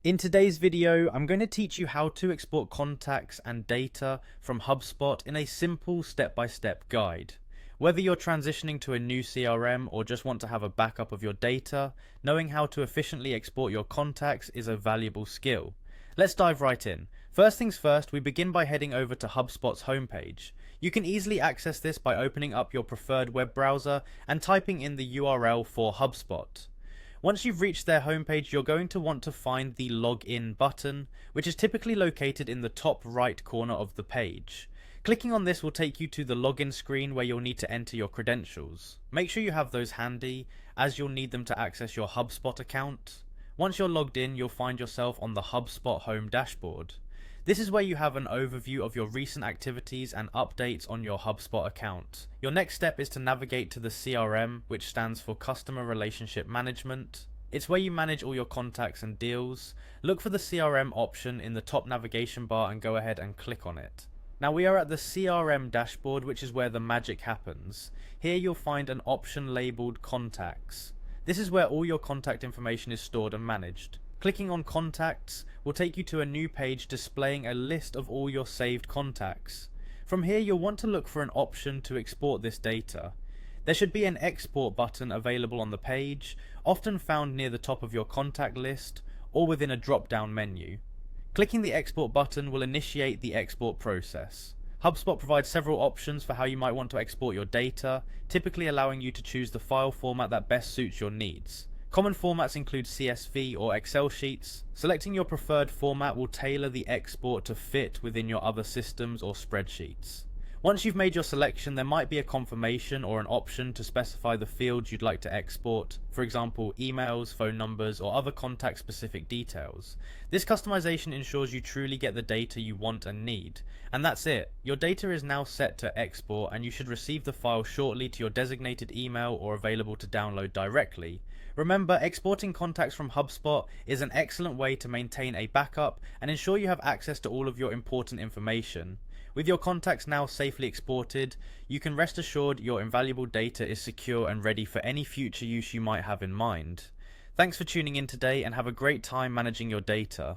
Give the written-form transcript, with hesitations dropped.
In today's video, I'm going to teach you how to export contacts and data from Hubspot in a simple step-by-step guide. Whether you're transitioning to a new CRM or just want to have a backup of your data, knowing how to efficiently export your contacts is a valuable skill. Let's dive right in. First things first, we begin by heading over to Hubspot's homepage. You can easily access this by opening up your preferred web browser and typing in the URL for Hubspot. Once you've reached their homepage, you're going to want to find the login button, which is typically located in the top right corner of the page. Clicking on this will take you to the login screen where you'll need to enter your credentials. Make sure you have those handy, as you'll need them to access your Hubspot account. Once you're logged in, you'll find yourself on the Hubspot home dashboard. This is where you have an overview of your recent activities and updates on your Hubspot account. Your next step is to navigate to the CRM, which stands for Customer Relationship Management. It's where you manage all your contacts and deals. Look for the CRM option in the top navigation bar and go ahead and click on it. Now we are at the CRM dashboard, which is where the magic happens. Here you'll find an option labeled Contacts. This is where all your contact information is stored and managed. Clicking on Contacts will take you to a new page displaying a list of all your saved contacts. From here you'll want to look for an option to export this data. There should be an export button available on the page, often found near the top of your contact list or within a drop-down menu. Clicking the export button will initiate the export process. Hubspot provides several options for how you might want to export your data, typically allowing you to choose the file format that best suits your needs. Common formats include CSV or Excel sheets. Selecting your preferred format will tailor the export to fit within your other systems or spreadsheets. Once you've made your selection, there might be a confirmation or an option to specify the fields you'd like to export, for example emails, phone numbers, or other contact specific details. This customization ensures you truly get the data you want and need. And that's it. Your data is now set to export and you should receive the file shortly to your designated email or available to download directly. Remember, exporting contacts from Hubspot is an excellent way to maintain a backup and ensure you have access to all of your important information. With your contacts now safely exported, you can rest assured your invaluable data is secure and ready for any future use you might have in mind. Thanks for tuning in today and have a great time managing your data.